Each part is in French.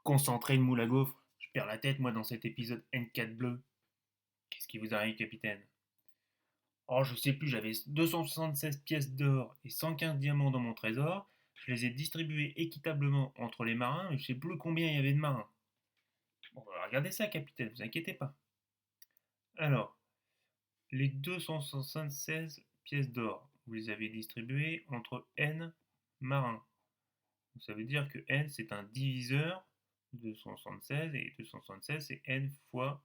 Concentré le moule à gaufre. Je perds la tête, moi, dans cet épisode N4 bleu. Qu'est-ce qui vous arrive, capitaine? Oh, je sais plus, j'avais 276 pièces d'or et 115 diamants dans mon trésor. Je les ai distribués équitablement entre les marins, mais je sais plus combien il y avait de marins. Bon, bah, regardez ça, capitaine, vous inquiétez pas. Alors, les 276 pièces d'or, vous les avez distribuées entre N marins. Ça veut dire que N, c'est un diviseur de 276, et 276, c'est N fois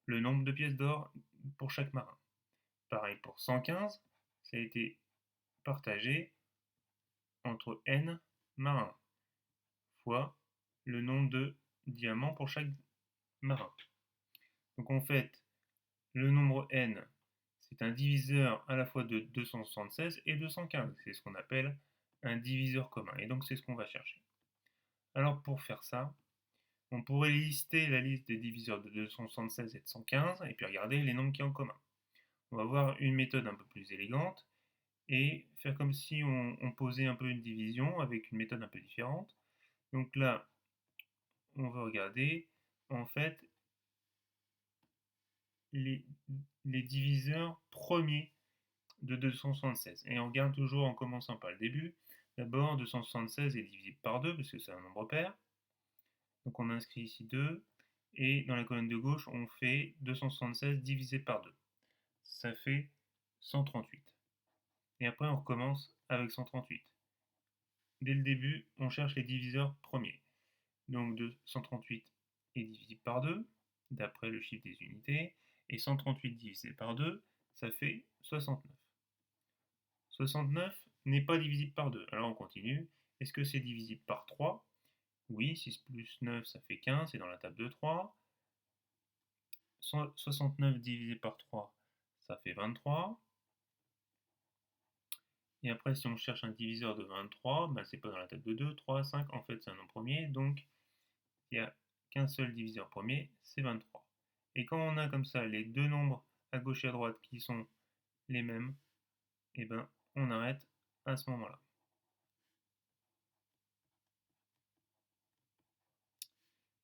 le nombre de pièces d'or pour chaque marin. Pareil pour 115, ça a été partagé entre N marins fois le nombre de diamants pour chaque marin. Donc en fait, le nombre N, c'est un diviseur à la fois de 276 et 215. C'est ce qu'on appelle un diviseur commun. Et donc c'est ce qu'on va chercher. Alors pour faire ça, on pourrait lister la liste des diviseurs de 276 et de 115 et puis regarder les nombres qui ont en commun. On va voir une méthode un peu plus élégante et faire comme si on posait un peu une division avec une méthode un peu différente. Donc là, on va regarder en fait les, les diviseurs premiers de 276. Et on regarde toujours en commençant par le début. D'abord, 276 est divisible par 2 parce que c'est un nombre pair. Donc on inscrit ici 2. Et dans la colonne de gauche, on fait 276 divisé par 2. Ça fait 138. Et après, on recommence avec 138. Dès le début, on cherche les diviseurs premiers. Donc 138 est divisible par 2, d'après le chiffre des unités. Et 138 divisé par 2, ça fait 69. 69 n'est pas divisible par 2. Alors on continue. Est-ce que c'est divisible par 3? Oui, 6 plus 9, ça fait 15, c'est dans la table de 3. 69 divisé par 3, ça fait 23. Et après, si on cherche un diviseur de 23, ben, c'est pas dans la table de 2, 3, 5, en fait c'est un nombre premier, donc il n'y a qu'un seul diviseur premier, c'est 23. Et quand on a comme ça les deux nombres à gauche et à droite qui sont les mêmes, et ben on arrête à ce moment-là.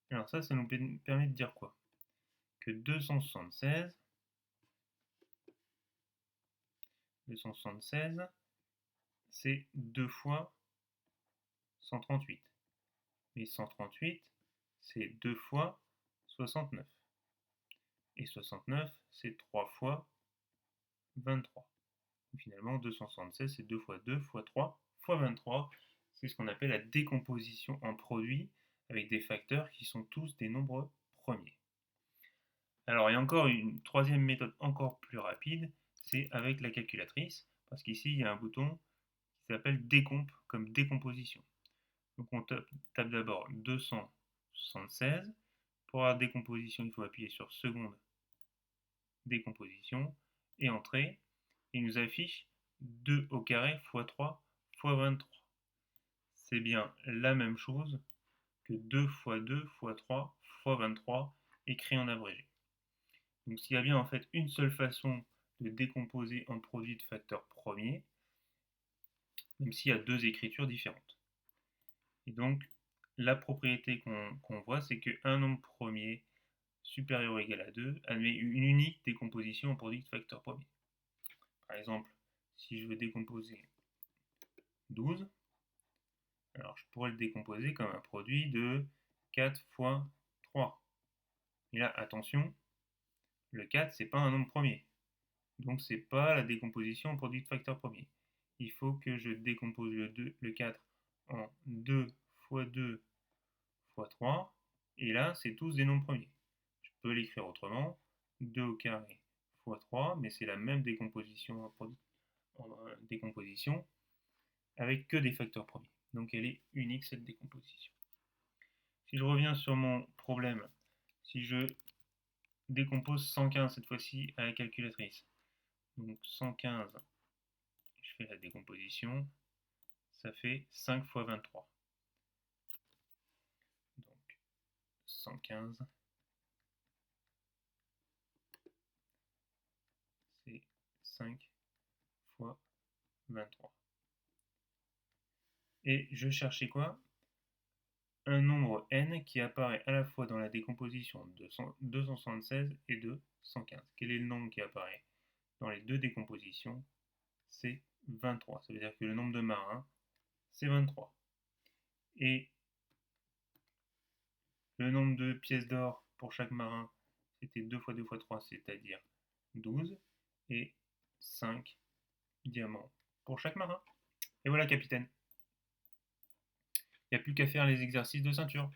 Alors ça nous permet de dire quoi? Que 276, c'est 2 fois 138. Mais 138, c'est 2 fois 69. Et 69, c'est 3 fois 23. Et finalement, 276, c'est 2 fois 2 fois 3 fois 23. C'est ce qu'on appelle la décomposition en produits avec des facteurs qui sont tous des nombres premiers. Alors, il y a encore une troisième méthode encore plus rapide, c'est avec la calculatrice, parce qu'ici, il y a un bouton qui s'appelle décomp, comme décomposition. Donc, on tape d'abord 276. Pour avoir décomposition, il faut appuyer sur seconde décomposition et entrée. Il nous affiche 2 au carré fois 3 fois 23. C'est bien la même chose que 2 fois 2 fois 3 fois 23 écrit en abrégé. Donc s'il y a bien en fait une seule façon de décomposer en produit de facteurs premiers, même s'il y a deux écritures différentes. Et donc la propriété qu'on voit, c'est qu'un nombre premier supérieur ou égal à 2 admet une unique décomposition en produit de facteurs premiers. Par exemple, si je veux décomposer 12, alors je pourrais le décomposer comme un produit de 4 fois 3. Et là, attention, le 4, c'est pas un nombre premier. Donc c'est pas la décomposition en produit de facteurs premiers. Il faut que je décompose le 4 en 2 fois 2 fois 3. Et là, c'est tous des nombres premiers. Je peux l'écrire autrement, 2 au carré fois 3, mais c'est la même décomposition en décomposition avec que des facteurs premiers. Donc elle est unique cette décomposition. Si je reviens sur mon problème, si je décompose 115 cette fois-ci à la calculatrice, donc 115, je fais la décomposition, ça fait 5 fois 23. Donc 115, c'est 5 fois 23. Et je cherchais quoi? Un nombre nombre n qui apparaît à la fois dans la décomposition de 276 et de 115. Quel est le nombre qui apparaît dans les deux décompositions? C'est 23. Ça veut dire que le nombre de marins, c'est 23. Et le nombre de pièces d'or pour chaque marin, c'était 2 fois 2 fois 3, c'est-à-dire 12. Et 5 diamants pour chaque marin. Et voilà, capitaine. Il n'y a plus qu'à faire les exercices de ceinture.